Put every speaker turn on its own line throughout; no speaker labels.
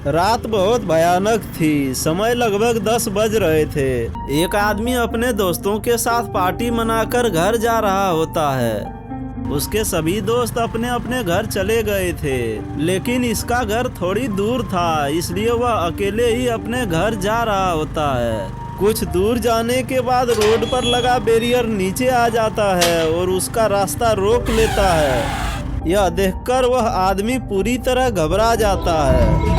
रात बहुत भयानक थी। समय लगभग 10 बज रहे थे। एक आदमी अपने दोस्तों के साथ पार्टी मनाकर घर जा रहा होता है। उसके सभी दोस्त अपने अपने घर चले गए थे, लेकिन इसका घर थोड़ी दूर था, इसलिए वह अकेले ही अपने घर जा रहा होता है। कुछ दूर जाने के बाद रोड पर लगा बैरियर नीचे आ जाता है और उसका रास्ता रोक लेता है। यह देखकर वह आदमी पूरी तरह घबरा जाता है।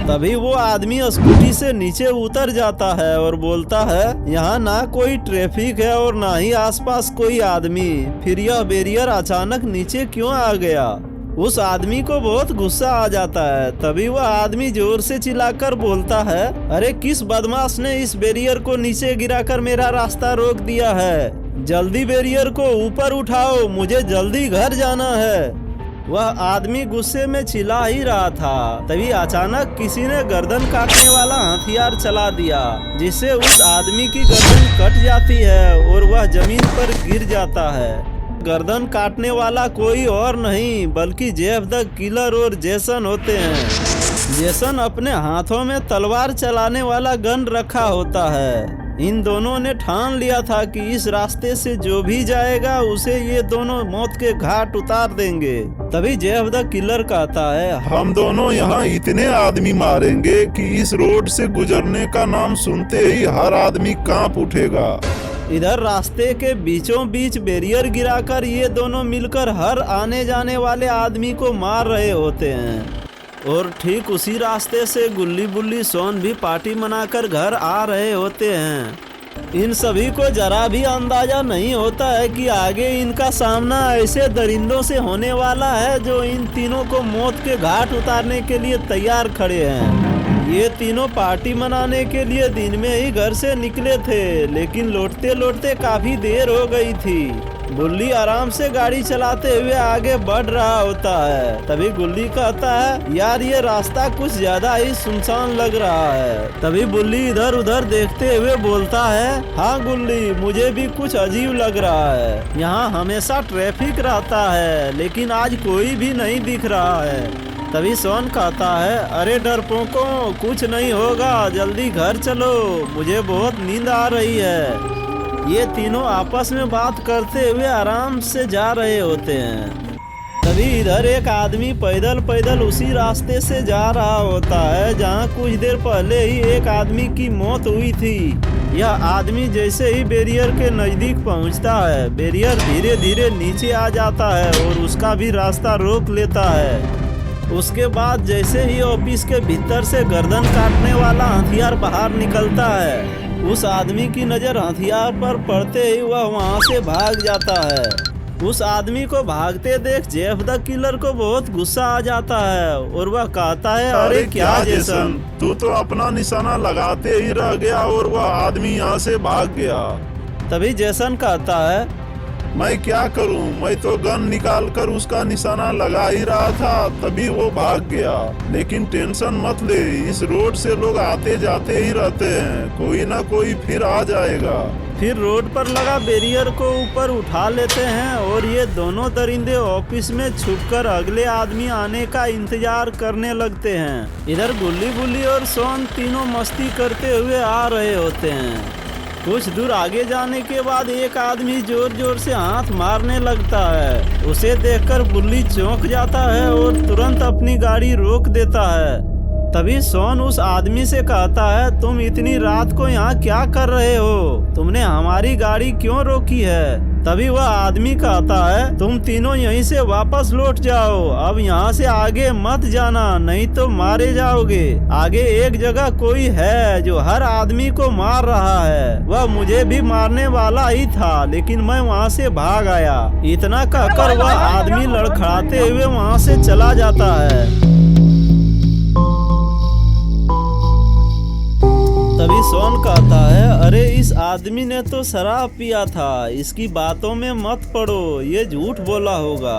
तभी वो आदमी स्कूटी से नीचे उतर जाता है और बोलता है, यहाँ ना कोई ट्रैफिक है और ना ही आसपास कोई आदमी, फिर यह बैरियर अचानक नीचे क्यों आ गया। उस आदमी को बहुत गुस्सा आ जाता है। तभी वह आदमी जोर से चिल्लाकर बोलता है, अरे किस बदमाश ने इस बैरियर को नीचे गिराकर मेरा रास्ता रोक दिया है। जल्दी बैरियर को ऊपर उठाओ, मुझे जल्दी घर जाना है। वह आदमी गुस्से में चिल्ला ही रहा था, तभी अचानक किसी ने गर्दन काटने वाला हथियार चला दिया, जिससे उस आदमी की गर्दन कट जाती है और वह जमीन पर गिर जाता है। गर्दन काटने वाला कोई और नहीं बल्कि जेफ द किलर और जेसन होते हैं। जेसन अपने हाथों में तलवार चलाने वाला गन रखा होता है। इन दोनों ने ठान लिया था कि इस रास्ते से जो भी जाएगा उसे ये दोनों मौत के घाट उतार देंगे। तभी जेफ द किलर कहता है,
हम दोनों यहाँ इतने आदमी मारेंगे कि इस रोड से गुजरने का नाम सुनते ही हर आदमी कांप उठेगा।
इधर रास्ते के बीचों बीच बैरियर गिराकर ये दोनों मिलकर हर आने जाने वाले आदमी को मार रहे होते हैं। और ठीक उसी रास्ते से गुल्ली बुल्ली सोन भी पार्टी मनाकर घर आ रहे होते हैं। इन सभी को जरा भी अंदाजा नहीं होता है कि आगे इनका सामना ऐसे दरिंदों से होने वाला है जो इन तीनों को मौत के घाट उतारने के लिए तैयार खड़े हैं। ये तीनों पार्टी मनाने के लिए दिन में ही घर से निकले थे, लेकिन लौटते लौटते काफी देर हो गई थी। गुल्ली आराम से गाड़ी चलाते हुए आगे बढ़ रहा होता है। तभी गुल्ली कहता है, यार ये रास्ता कुछ ज्यादा ही सुनसान लग रहा है। तभी बुल्ली इधर उधर देखते हुए बोलता है, हाँ गुल्ली, मुझे भी कुछ अजीब लग रहा है। यहाँ हमेशा ट्रैफिक रहता है, लेकिन आज कोई भी नहीं दिख रहा है। तभी सोन कहता है, अरे डरपोकों, कुछ नहीं होगा, जल्दी घर चलो, मुझे बहुत नींद आ रही है। ये तीनों आपस में बात करते हुए आराम से जा रहे होते हैं। तभी इधर एक आदमी पैदल पैदल उसी रास्ते से जा रहा होता है जहाँ कुछ देर पहले ही एक आदमी की मौत हुई थी। यह आदमी जैसे ही बैरियर के नजदीक पहुँचता है, बैरियर धीरे धीरे नीचे आ जाता है और उसका भी रास्ता रोक लेता है। उसके बाद जैसे ही ऑफिस के भीतर से गर्दन काटने वाला हथियार बाहर निकलता है, उस आदमी की नजर हथियार पर पड़ते ही वह वहां से भाग जाता है। उस आदमी को भागते देख जेफ द किलर को बहुत गुस्सा आ जाता है और वह कहता है, अरे क्या जेसन,
तू तो अपना निशाना लगाते ही रह गया और वह आदमी यहाँ से भाग गया।
तभी जेसन कहता है,
मैं क्या करूं, मैं तो गन निकाल कर उसका निशाना लगा ही रहा था, तभी वो भाग गया। लेकिन टेंशन मत ले, इस रोड से लोग आते जाते ही रहते हैं, कोई ना कोई फिर आ जाएगा।
फिर रोड पर लगा बैरियर को ऊपर उठा लेते हैं और ये दोनों दरिंदे ऑफिस में छुपकर अगले आदमी आने का इंतजार करने लगते हैं। इधर गुल्ली बुल्ली और सोन तीनों मस्ती करते हुए आ रहे होते हैं। कुछ दूर आगे जाने के बाद एक आदमी जोर जोर से हाथ मारने लगता है। उसे देखकर बुल्ली चौंक जाता है और तुरंत अपनी गाड़ी रोक देता है। तभी सोन उस आदमी से कहता है, तुम इतनी रात को यहाँ क्या कर रहे हो, तुमने हमारी गाड़ी क्यों रोकी है। तभी वह आदमी कहता है, तुम तीनों यहीं से वापस लौट जाओ, अब यहाँ से आगे मत जाना, नहीं तो मारे जाओगे। आगे एक जगह कोई है जो हर आदमी को मार रहा है, वह मुझे भी मारने वाला ही था, लेकिन मैं वहाँ से भाग आया। इतना कहकर वह आदमी लड़खड़ाते हुए वहाँ से चला जाता है। तभी सोन कहता है, अरे इस आदमी ने तो शराब पिया था, इसकी बातों में मत पड़ो, ये झूठ बोला होगा।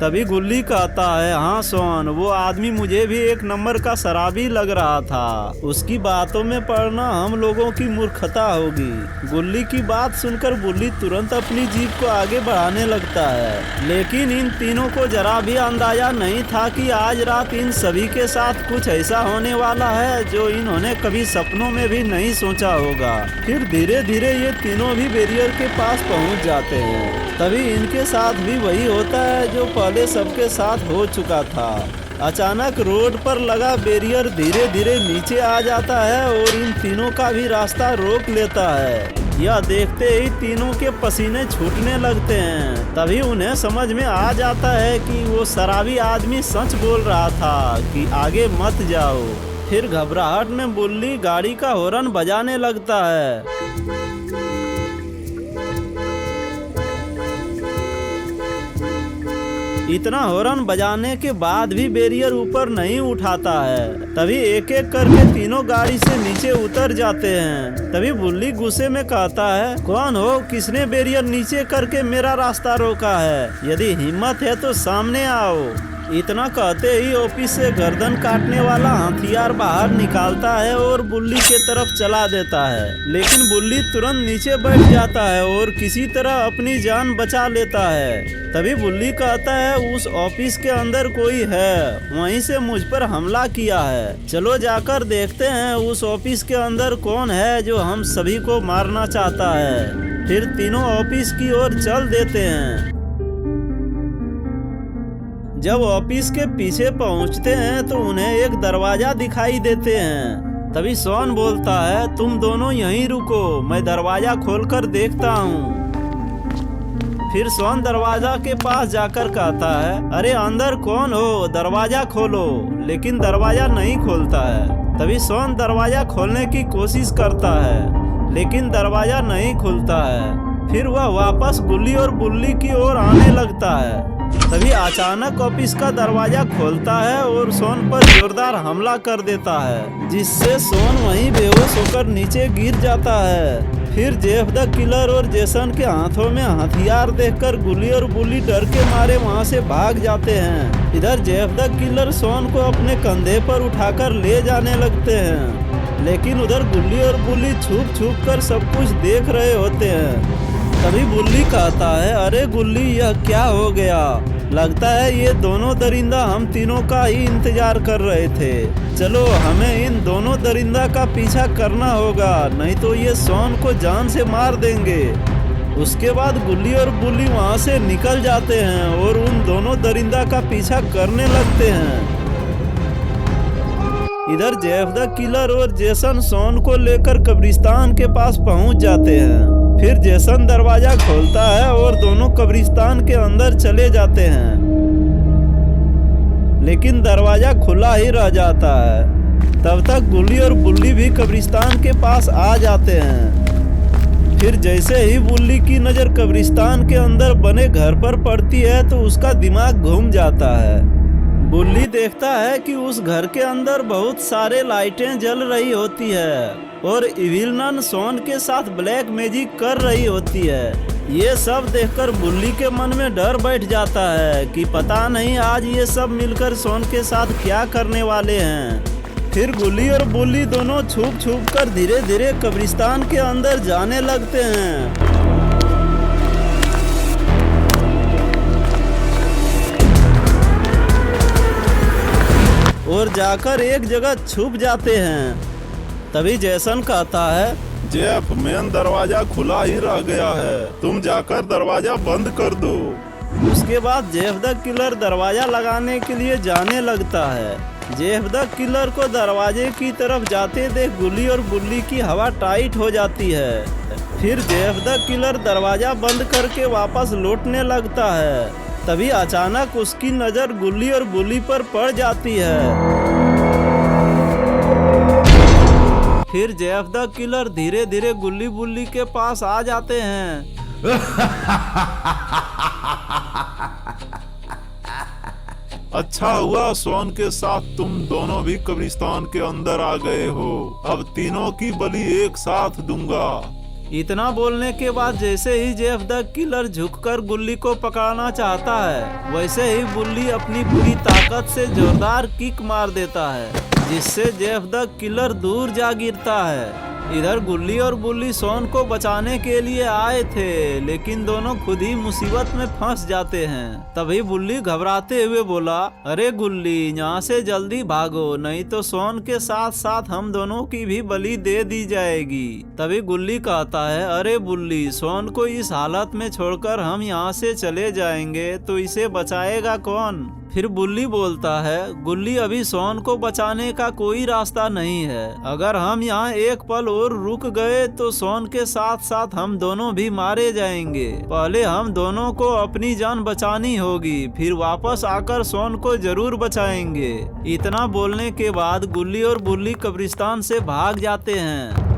तभी गुल्ली कहता है, हाँ सोन, वो आदमी मुझे भी एक नंबर का शराबी लग रहा था। उसकी बातों में पड़ना हम लोगों की मूर्खता होगी। गुल्ली की बात सुनकर बुल्ली तुरंत अपनी जीप को आगे बढ़ाने लगता है, लेकिन इन तीनों को जरा भी अंदाजा नहीं था कि आज रात इन सभी के साथ कुछ ऐसा होने वाला है जो इन्होंने कभी सपनों में भी नहीं सोचा होगा। फिर धीरे धीरे ये तीनों भी बैरियर के पास पहुंच जाते हैं। तभी इनके साथ भी वही होता है जो पहले सबके साथ हो चुका था। अचानक रोड पर लगा बैरियर धीरे धीरे नीचे आ जाता है और इन तीनों का भी रास्ता रोक लेता है। यह देखते ही तीनों के पसीने छूटने लगते हैं। तभी उन्हें समझ में आ जाता है कि वो शराबी आदमी सच बोल रहा था कि आगे मत जाओ। फिर घबराहट में बुल्ली गाड़ी का हॉर्न बजाने लगता है। इतना हॉर्न बजाने के बाद भी बैरियर ऊपर नहीं उठाता है। तभी एक एक करके तीनों गाड़ी से नीचे उतर जाते हैं। तभी बुल्ली गुस्से में कहता है, कौन हो, किसने बैरियर नीचे करके मेरा रास्ता रोका है? यदि हिम्मत है तो सामने आओ। इतना कहते ही ऑफिस से गर्दन काटने वाला हथियार बाहर निकालता है और बुल्ली के तरफ चला देता है, लेकिन बुल्ली तुरंत नीचे बैठ जाता है और किसी तरह अपनी जान बचा लेता है। तभी बुल्ली कहता है, उस ऑफिस के अंदर कोई है, वहीं से मुझ पर हमला किया है। चलो जाकर देखते हैं उस ऑफिस के अंदर कौन है जो हम सभी को मारना चाहता है। फिर तीनों ऑफिस की ओर चल देते हैं। जब ऑफिस के पीछे पहुंचते हैं तो उन्हें एक दरवाजा दिखाई देते हैं। तभी सोन बोलता है, तुम दोनों यहीं रुको, मैं दरवाजा खोलकर देखता हूँ। फिर सोन दरवाजा के पास जाकर कहता है, अरे अंदर कौन हो, दरवाजा खोलो। लेकिन दरवाजा नहीं खोलता है। तभी सोन दरवाजा खोलने की कोशिश करता है, लेकिन दरवाजा नहीं खुलता है। फिर वह वापस गुल्ली और बुल्ली की ओर आने लगता है। तभी अचानक ऑफिस का दरवाजा खोलता है और सोन पर जोरदार हमला कर देता है, जिससे सोन वहीं बेहोश होकर नीचे गिर जाता है। फिर जेफ द किलर और जेसन के हाथों में हथियार देखकर गुल्ली और बुल्ली डर के मारे वहां से भाग जाते हैं। इधर जेफ द किलर सोन को अपने कंधे पर उठाकर ले जाने लगते हैं, लेकिन उधर गुल्ली और बुल्ली छुप छुप कर सब कुछ देख रहे होते हैं। तभी बुल्ली कहता है, अरे गुल्ली, यह क्या हो गया? लगता है ये दोनों दरिंदा हम तीनों का ही इंतजार कर रहे थे। चलो हमें इन दोनों दरिंदा का पीछा करना होगा, नहीं तो ये सोन को जान से मार देंगे। उसके बाद गुल्ली और बुल्ली वहां से निकल जाते हैं और उन दोनों दरिंदा का पीछा करने लगते हैं। इधर जेफ द किलर और जेसन सोन को लेकर कब्रिस्तान के पास पहुंच जाते हैं। फिर जेसन दरवाजा खोलता है और दोनों कब्रिस्तान के अंदर चले जाते हैं, लेकिन दरवाजा खुला ही रह जाता है। तब तक गुल्ली और बुल्ली भी कब्रिस्तान के पास आ जाते हैं। फिर जैसे ही बुल्ली की नज़र कब्रिस्तान के अंदर बने घर पर पड़ती है तो उसका दिमाग घूम जाता है। बुल्ली देखता है कि उस घर के अंदर बहुत सारे लाइटें जल रही होती है और इविल नन सोन के साथ ब्लैक मैजिक कर रही होती है। ये सब देखकर बुल्ली के मन में डर बैठ जाता है कि पता नहीं आज ये सब मिलकर सोन के साथ क्या करने वाले हैं। फिर गुल्ली और बुल्ली दोनों छुप छुप कर धीरे धीरे कब्रिस्तान के अंदर जाने लगते हैं और जाकर एक जगह छुप जाते हैं। तभी जेसन कहता है,
जेफ, मेन दरवाजा खुला ही रह गया है, तुम जाकर दरवाजा बंद कर दो।
उसके बाद जेफ द किलर दरवाजा लगाने के लिए जाने लगता है। जेफ द किलर को दरवाजे की तरफ जाते देख गुल्ली और बुल्ली की हवा टाइट हो जाती है। फिर जेफ द किलर दरवाजा बंद करके वापस लौटने लगता है। तभी अचानक उसकी नज़र गुल्ली और बुल्ली पर पड़ जाती है। फिर जेफ द किलर धीरे धीरे गुल्ली बुल्ली के पास आ जाते हैं।
अच्छा हुआ सोन के साथ तुम दोनों भी कब्रिस्तान के अंदर आ गए हो। अब तीनों की बलि एक साथ दूंगा।
इतना बोलने के बाद जैसे ही जेफ द किलर झुककर गुल्ली को पकड़ना चाहता है, वैसे ही बुल्ली अपनी पूरी ताकत से जोरदार किक मार देता है, जिससे जेफ द किलर दूर जा गिरता है। इधर गुल्ली और बुल्ली शॉन को बचाने के लिए आए थे, लेकिन दोनों खुद ही मुसीबत में फंस जाते हैं। तभी बुल्ली घबराते हुए बोला, अरे गुल्ली, यहाँ से जल्दी भागो, नहीं तो शॉन के साथ साथ हम दोनों की भी बलि दे दी जाएगी। तभी गुल्ली कहता है, अरे बुल्ली, शॉन को इस हालत में छोड़कर हम यहाँ से चले जाएंगे तो इसे बचाएगा कौन? फिर बुल्ली बोलता है, गुल्ली, अभी शॉन को बचाने का कोई रास्ता नहीं है। अगर हम यहाँ एक पल और रुक गए तो शॉन के साथ साथ हम दोनों भी मारे जाएंगे। पहले हम दोनों को अपनी जान बचानी होगी, फिर वापस आकर शॉन को जरूर बचाएंगे। इतना बोलने के बाद गुल्ली और बुल्ली कब्रिस्तान से भाग जाते हैं।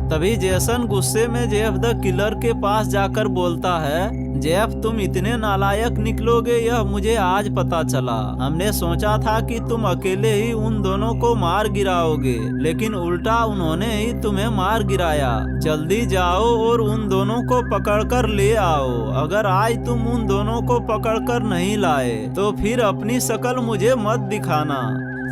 तभी जेसन गुस्से में जेफ द किलर के पास जाकर बोलता है, जेफ, तुम इतने नालायक निकलोगे यह मुझे आज पता चला। हमने सोचा था कि तुम अकेले ही उन दोनों को मार गिराओगे, लेकिन उल्टा उन्होंने ही तुम्हें मार गिराया। जल्दी जाओ और उन दोनों को पकड़कर ले आओ। अगर आज तुम उन दोनों को पकड़कर नहीं लाए तो फिर अपनी शक्ल मुझे मत दिखाना।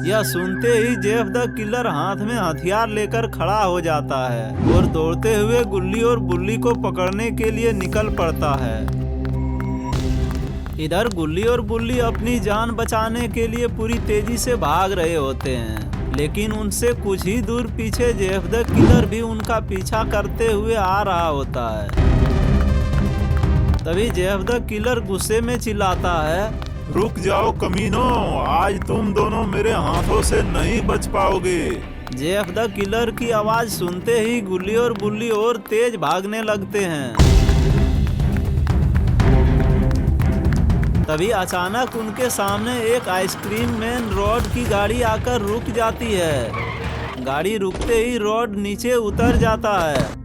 यह सुनते ही जेफ द किलर हाथ में हथियार लेकर खड़ा हो जाता है और दौड़ते हुए गुल्ली और बुल्ली को पकड़ने के लिए निकल पड़ता है। इधर गुल्ली और बुल्ली अपनी जान बचाने के लिए पूरी तेजी से भाग रहे होते हैं, लेकिन उनसे कुछ ही दूर पीछे जेफ द किलर भी उनका पीछा करते हुए आ रहा होता है। तभी जेफ द किलर गुस्से में चिल्लाता है,
रुक जाओ कमीनों, आज तुम दोनों मेरे हाथों से नहीं बच पाओगे।
जेफ द किलर की आवाज सुनते ही गुल्ली और बुल्ली और तेज भागने लगते हैं। तभी अचानक उनके सामने एक आइसक्रीम मैन रॉड की गाड़ी आकर रुक जाती है। गाड़ी रुकते ही रॉड नीचे उतर जाता है।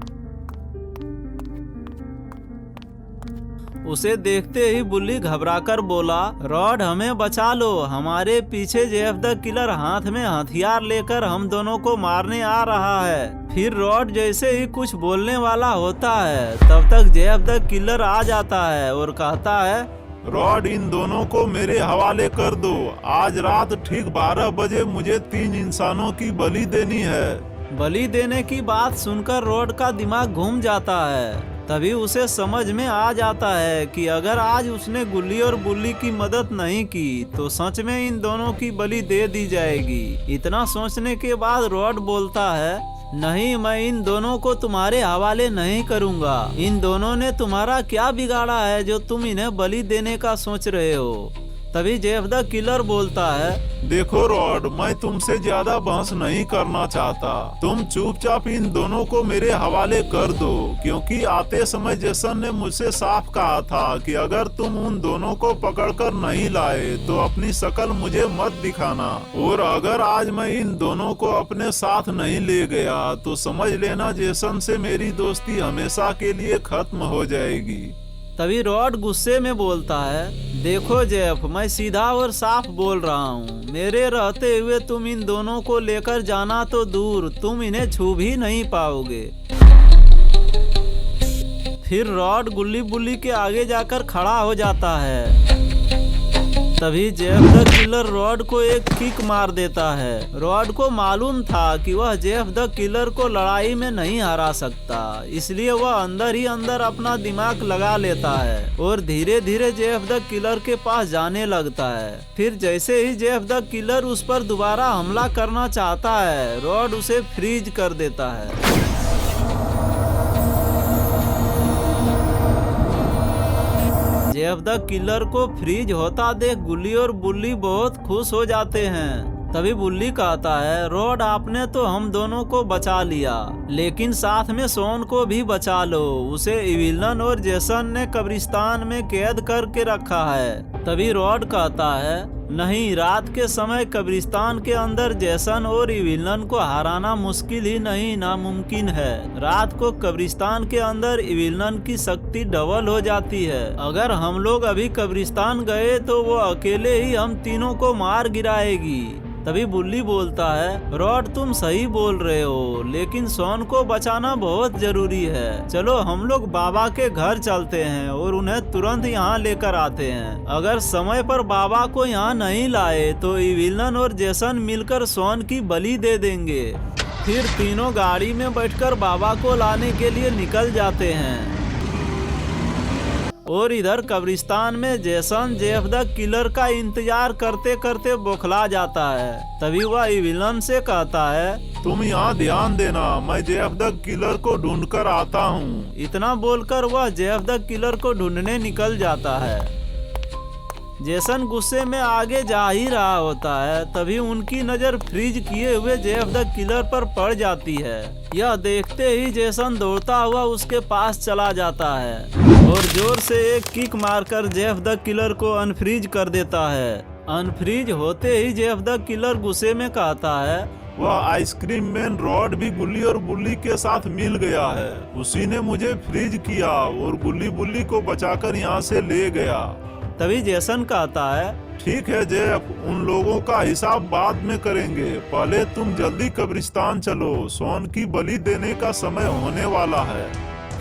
उसे देखते ही बुल्ली घबराकर बोला, रॉड, हमें बचा लो, हमारे पीछे जेफ द किलर हाथ में हथियार लेकर हम दोनों को मारने आ रहा है। फिर रॉड जैसे ही कुछ बोलने वाला होता है, तब तक जेफ द किलर आ जाता है और कहता है,
रॉड, इन दोनों को मेरे हवाले कर दो। आज रात ठीक 12 बजे मुझे 3 इंसानों की बलि देनी है।
बलि देने की बात सुनकर रॉड का दिमाग घूम जाता है। तभी उसे समझ में आ जाता है कि अगर आज उसने गुल्ली और बुल्ली की मदद नहीं की तो सच में इन दोनों की बलि दे दी जाएगी। इतना सोचने के बाद रॉड बोलता है, नहीं, मैं इन दोनों को तुम्हारे हवाले नहीं करूंगा। इन दोनों ने तुम्हारा क्या बिगाड़ा है जो तुम इन्हें बलि देने का सोच रहे हो? तभी जेफ द किलर बोलता है,
देखो रॉड, मैं तुमसे ज्यादा बहस नहीं करना चाहता। तुम चुपचाप इन दोनों को मेरे हवाले कर दो, क्योंकि आते समय जेसन ने मुझसे साफ कहा था कि अगर तुम उन दोनों को पकड़कर नहीं लाए तो अपनी शक्ल मुझे मत दिखाना। और अगर आज मैं इन दोनों को अपने साथ नहीं ले गया तो समझ लेना जेसन से मेरी दोस्ती हमेशा के लिए खत्म हो जाएगी।
तभी रॉड गुस्से में बोलता है, देखो जेफ, मैं सीधा और साफ बोल रहा हूँ, मेरे रहते हुए तुम इन दोनों को लेकर जाना तो दूर, तुम इन्हें छू भी नहीं पाओगे। फिर रॉड गुल्ली बुल्ली के आगे जाकर खड़ा हो जाता है। तभी जेफ द किलर रॉड को एक किक मार देता है। रॉड को मालूम था कि वह जेफ द किलर को लड़ाई में नहीं हरा सकता, इसलिए वह अंदर ही अंदर अपना दिमाग लगा लेता है और धीरे धीरे जेफ द किलर के पास जाने लगता है। फिर जैसे ही जेफ द किलर उस पर दोबारा हमला करना चाहता है, रॉड उसे फ्रीज कर देता है। जेफ द किलर को फ्रीज होता देख गुल्ली और बुल्ली बहुत खुश हो जाते हैं। तभी बुल्ली कहता है, रॉड, आपने तो हम दोनों को बचा लिया, लेकिन साथ में शॉन को भी बचा लो। उसे इविलन और जेसन ने कब्रिस्तान में कैद करके रखा है। तभी रॉड कहता है, नहीं, रात के समय कब्रिस्तान के अंदर जेसन और इविलन को हराना मुश्किल ही नहीं, नामुमकिन है। रात को कब्रिस्तान के अंदर इविलन की शक्ति डबल हो जाती है। अगर हम लोग अभी कब्रिस्तान गए तो वो अकेले ही हम तीनों को मार गिराएगी। तभी बुल्ली बोलता है, रॉड तुम सही बोल रहे हो, लेकिन सोन को बचाना बहुत जरूरी है। चलो हम लोग बाबा के घर चलते हैं और उन्हें तुरंत यहाँ लेकर आते हैं। अगर समय पर बाबा को यहाँ नहीं लाए तो इविलन और जेसन मिलकर सोन की बलि दे देंगे। फिर तीनों गाड़ी में बैठकर बाबा को लाने के लिए निकल जाते हैं। और इधर कब्रिस्तान में जेसन जेफ द किलर का इंतजार करते करते बौखला जाता है। तभी वह इविलन से कहता है,
तुम यहाँ ध्यान देना, मैं जेफ द किलर को ढूंढ कर आता हूँ।
इतना बोलकर वह जेफ द किलर को ढूंढने निकल जाता है। जेसन गुस्से में आगे जा ही रहा होता है, तभी उनकी नजर फ्रीज किए हुए जेफ द किलर पर पड़ जाती है। यह देखते ही जेसन दौड़ता हुआ उसके पास चला जाता है और जोर से एक किक मारकर जेफ द किलर को अनफ्रीज कर देता है। अनफ्रीज होते ही जेफ द किलर गुस्से में कहता है,
वह आइसक्रीम मैन रॉड भी गुल्ली और बुल्ली के साथ मिल गया है। उसी ने मुझे फ्रीज किया और गुल्ली बुल्ली को बचाकर यहाँ से ले गया।
तभी जेसन कहता है,
ठीक है जेफ, उन लोगों का हिसाब बाद में करेंगे। पहले तुम जल्दी कब्रिस्तान चलो, सोन की बलि देने का समय होने वाला है।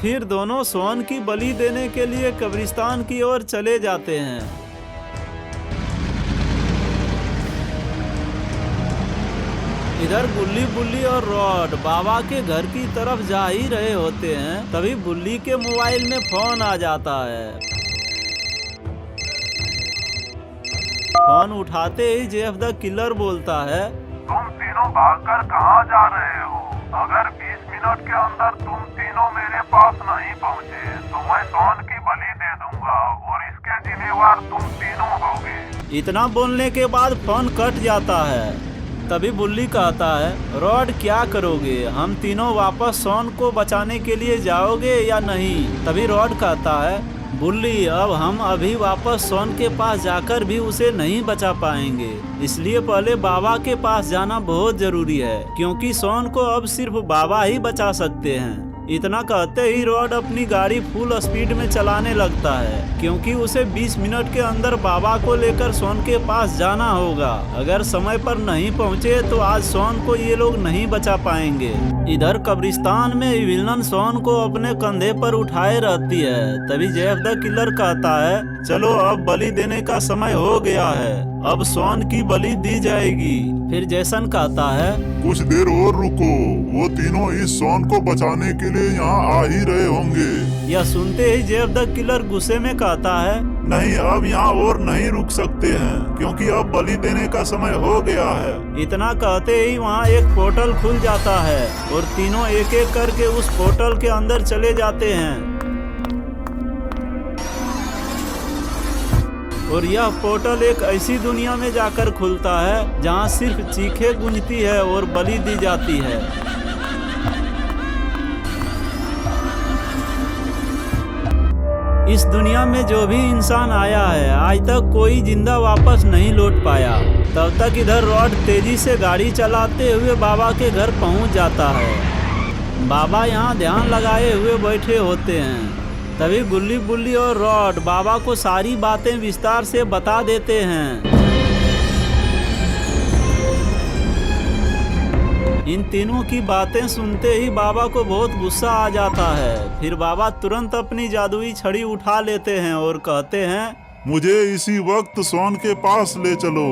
फिर दोनों सोन की बलि देने के लिए कब्रिस्तान की ओर चले जाते हैं। इधर गुल्ली बुल्ली और रॉड बाबा के घर की तरफ जा ही रहे होते हैं। तभी बुल्ली के मोबाइल में फोन आ जाता है। फोन उठाते ही जेफ द किलर बोलता है,
तुम तीनों भागकर कहाँ जा रहे हो? अगर 20 मिनट के अंदर तुम तीनों मेरे पास नहीं पहुँचे तो मैं सोन की बलि दे दूंगा और इसके जिम्मेवार तुम तीनों होगे।
इतना बोलने के बाद फोन कट जाता है। तभी बुल्ली कहता है, रॉड क्या करोगे? हम तीनों वापस सोन को बचाने के लिए जाओगे या नहीं? तभी रॉड कहता है, बुल्ली, अब हम अभी वापस सोन के पास जाकर भी उसे नहीं बचा पाएंगे, इसलिए पहले बाबा के पास जाना बहुत जरूरी है, क्योंकि सोन को अब सिर्फ बाबा ही बचा सकते हैं। इतना कहते ही रॉड अपनी गाड़ी फुल स्पीड में चलाने लगता है, क्योंकि उसे 20 मिनट के अंदर बाबा को लेकर सोन के पास जाना होगा। अगर समय पर नहीं पहुंचे तो आज सोन को ये लोग नहीं बचा पाएंगे। इधर कब्रिस्तान में इविलन सोन को अपने कंधे पर उठाए रहती है। तभी जेफ द किलर कहता है, चलो अब बलि देने का समय हो गया है, अब सोन की बलि दी जाएगी। फिर जेसन कहता है,
कुछ देर और रुको, वो तीनों इस सोन को बचाने के लिए यहाँ आ ही रहे होंगे।
यह सुनते ही जेफ द किलर गुस्से में कहता है,
नहीं, अब यहाँ और नहीं रुक सकते हैं, क्योंकि अब बलि देने का समय हो गया है।
इतना कहते ही वहाँ एक पोर्टल खुल जाता है और तीनों एक एक करके उस पोर्टल के अंदर चले जाते हैं। और यह पोर्टल एक ऐसी दुनिया में जाकर खुलता है जहाँ सिर्फ चीखें गूंजती है और बलि दी जाती है। इस दुनिया में जो भी इंसान आया है, आज तक कोई जिंदा वापस नहीं लौट पाया। तब तक इधर रॉड तेजी से गाड़ी चलाते हुए बाबा के घर पहुंच जाता है। बाबा यहाँ ध्यान लगाए हुए बैठे होते हैं। तभी गुल्ली बुल्ली और रॉड बाबा को सारी बातें विस्तार से बता देते हैं। इन तीनों की बातें सुनते ही बाबा को बहुत गुस्सा आ जाता है। फिर बाबा तुरंत अपनी जादुई छड़ी उठा लेते हैं और कहते हैं,
मुझे इसी वक्त सोन के पास ले चलो।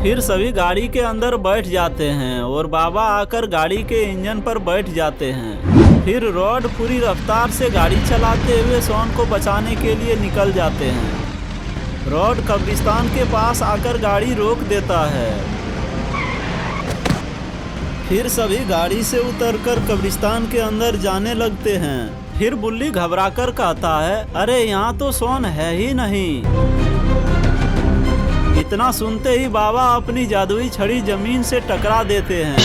फिर सभी गाड़ी के अंदर बैठ जाते हैं और बाबा आकर गाड़ी के इंजन पर बैठ जाते हैं। फिर रॉड पूरी रफ्तार से गाड़ी चलाते हुए सोन को बचाने के लिए निकल जाते हैं। रॉड कब्रिस्तान के पास आकर गाड़ी रोक देता है। फिर सभी गाड़ी से उतरकर कब्रिस्तान के अंदर जाने लगते हैं। फिर बुल्ली घबराकर कहता है, अरे यहाँ तो सोन है ही नहीं। इतना सुनते ही बाबा अपनी जादुई छड़ी जमीन से टकरा देते हैं।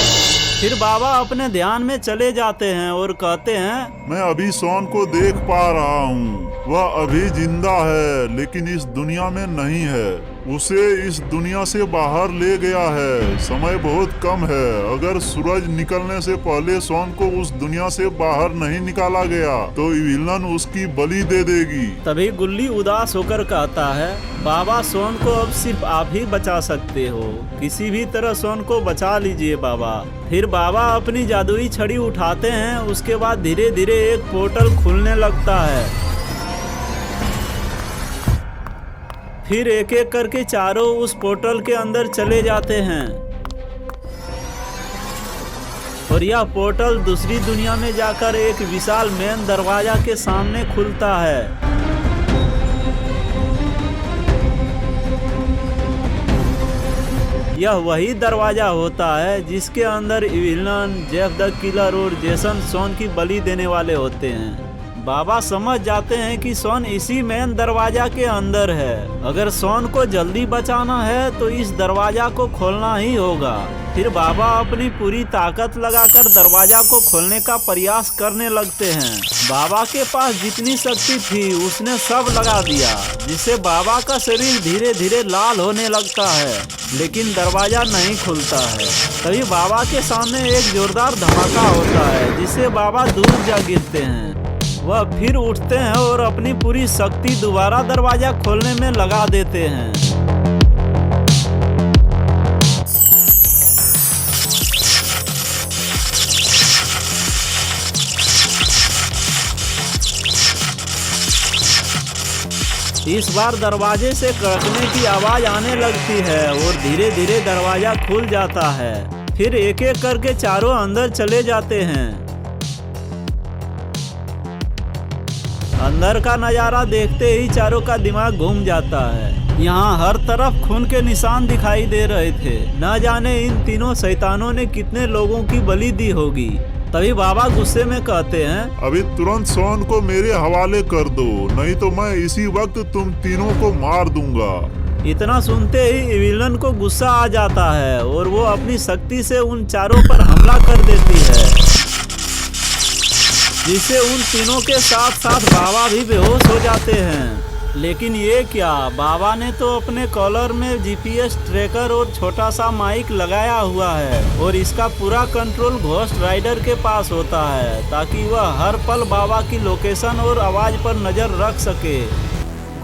फिर बाबा अपने ध्यान में चले जाते हैं और कहते हैं,
मैं अभी सोन को देख पा रहा हूँ। वह अभी जिंदा है, लेकिन इस दुनिया में नहीं है। उसे इस दुनिया से बाहर ले गया है। समय बहुत कम है। अगर सूरज निकलने से पहले सोन को उस दुनिया से बाहर नहीं निकाला गया तो विलन उसकी बलि दे देगी।
तभी गुल्ली उदास होकर कहता है, बाबा सोन को अब सिर्फ आप ही बचा सकते हो। किसी भी तरह सोन को बचा लीजिए बाबा। फिर बाबा अपनी जादुई छड़ी उठाते हैं। उसके बाद धीरे धीरे एक पोर्टल खुलने लगता है। फिर एक एक करके चारों उस पोर्टल के अंदर चले जाते हैं और यह पोर्टल दूसरी दुनिया में जाकर एक विशाल मेन दरवाजा के सामने खुलता है। यह वही दरवाजा होता है जिसके अंदर विलन, जेफ द किलर और जेसन सोन की बलि देने वाले होते हैं। बाबा समझ जाते हैं कि सोन इसी मेन दरवाजा के अंदर है। अगर सोन को जल्दी बचाना है तो इस दरवाजा को खोलना ही होगा। फिर बाबा अपनी पूरी ताकत लगाकर दरवाजा को खोलने का प्रयास करने लगते हैं। बाबा के पास जितनी शक्ति थी उसने सब लगा दिया, जिससे बाबा का शरीर धीरे धीरे लाल होने लगता है, लेकिन दरवाजा नहीं खुलता है। तभी बाबा के सामने एक जोरदार धमाका होता है, जिससे बाबा दूर जा गिरते हैं। वह फिर उठते हैं और अपनी पूरी शक्ति दोबारा दरवाजा खोलने में लगा देते हैं। इस बार दरवाजे से कड़कने की आवाज आने लगती है और धीरे धीरे दरवाजा खुल जाता है। फिर एक एक करके चारों अंदर चले जाते हैं। अंदर का नजारा देखते ही चारों का दिमाग घूम जाता है। यहाँ हर तरफ खून के निशान दिखाई दे रहे थे। न जाने इन तीनों शैतानों ने कितने लोगों की बलि दी होगी। तभी बाबा गुस्से में कहते हैं,
अभी तुरंत सोन को मेरे हवाले कर दो, नहीं तो मैं इसी वक्त तुम तीनों को मार दूंगा।
इतना सुनते ही विलन को गुस्सा आ जाता है और वो अपनी शक्ति से उन चारों पर हमला कर देती है, जिससे उन तीनों के साथ साथ बाबा भी बेहोश हो जाते हैं। लेकिन ये क्या, बाबा ने तो अपने कॉलर में जीपीएस ट्रैकर और छोटा सा माइक लगाया हुआ है और इसका पूरा कंट्रोल घोस्ट राइडर के पास होता है, ताकि वह हर पल बाबा की लोकेशन और आवाज पर नजर रख सके।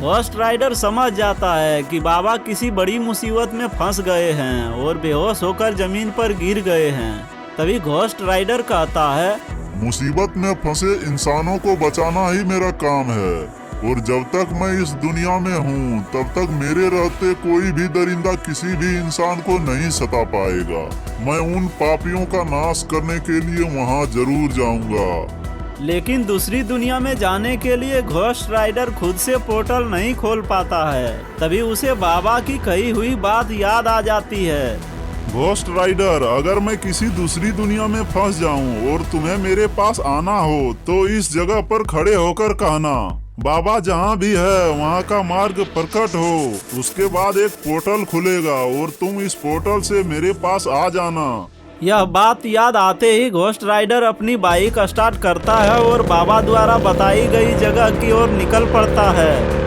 घोस्ट राइडर समझ जाता है कि बाबा किसी बड़ी मुसीबत में फंस गए हैं और बेहोश होकर जमीन पर गिर गए हैं। तभी घोस्ट राइडर कहता है,
मुसीबत में फंसे इंसानों को बचाना ही मेरा काम है, और जब तक मैं इस दुनिया में हूँ तब तक मेरे रहते कोई भी दरिंदा किसी भी इंसान को नहीं सता पाएगा। मैं उन पापियों का नाश करने के लिए वहाँ जरूर जाऊंगा।
लेकिन दूसरी दुनिया में जाने के लिए घोस्ट राइडर खुद से पोर्टल नहीं खोल पाता है। तभी उसे बाबा की कही हुई बात याद आ जाती है।
घोस्ट राइडर, अगर मैं किसी दूसरी दुनिया में फंस जाऊं और तुम्हें मेरे पास आना हो तो इस जगह पर खड़े होकर कहना, बाबा जहाँ भी है वहाँ का मार्ग प्रकट हो। उसके बाद एक पोर्टल खुलेगा और तुम इस पोर्टल से मेरे पास आ जाना।
यह बात याद आते ही घोस्ट राइडर अपनी बाइक स्टार्ट करता है और बाबा द्वारा बताई गई जगह की ओर निकल पड़ता है।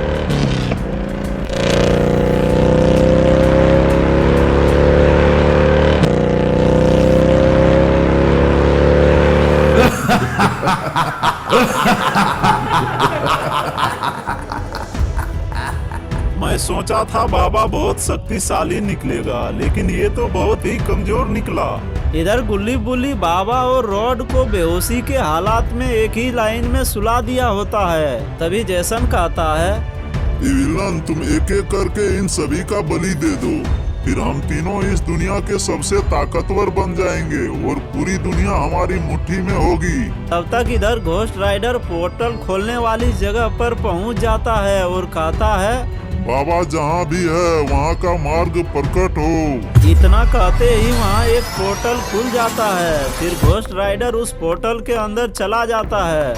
मैं सोचा था बाबा बहुत शक्तिशाली निकलेगा, लेकिन ये तो बहुत ही कमजोर निकला।
इधर गुल्ली बुल्ली बाबा और रॉड को बेहोशी के हालात में एक ही लाइन में सुला दिया होता है। तभी जैसन कहता है,
विलन, तुम एक एक करके इन सभी का बलि दे दो, फिर हम तीनों इस दुनिया के सबसे ताकतवर बन जाएंगे और पूरी दुनिया हमारी मुट्ठी में होगी।
तब तक इधर घोस्ट राइडर पोर्टल खोलने वाली जगह पर पहुंच जाता है और कहता है,
बाबा जहाँ भी है वहाँ का मार्ग प्रकट हो।
इतना कहते ही वहाँ एक पोर्टल खुल जाता है। फिर घोस्ट राइडर उस पोर्टल के अंदर चला जाता है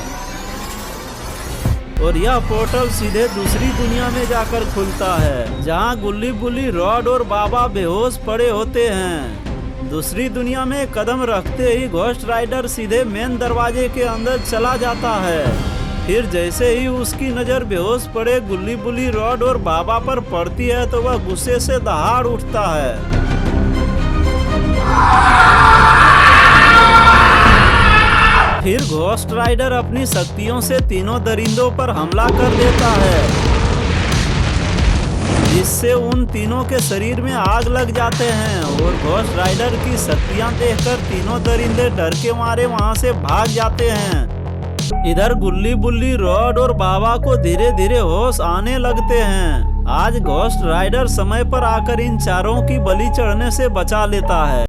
और यह पोर्टल सीधे दूसरी दुनिया में जाकर खुलता है, जहाँ गुल्ली बुल्ली, रॉड और बाबा बेहोश पड़े होते हैं। दूसरी दुनिया में कदम रखते ही घोस्ट राइडर सीधे मेन दरवाजे के अंदर चला जाता है। फिर जैसे ही उसकी नजर बेहोश पड़े गुल्ली बुल्ली, रॉड और बाबा पर पड़ती है तो वह गुस्से से दहाड़ उठता है। फिर घोस्ट राइडर अपनी शक्तियों से तीनों दरिंदों पर हमला कर देता है, जिससे उन तीनों के शरीर में आग लग जाते हैं और घोस्ट राइडर की शक्तियां देखकर तीनों दरिंदे डर के मारे वहां से भाग जाते हैं। इधर गुल्ली बुल्ली, रॉड और बाबा को धीरे धीरे होश आने लगते हैं। आज घोस्ट राइडर समय पर आकर इन चारों की बलि चढ़ने से बचा लेता है।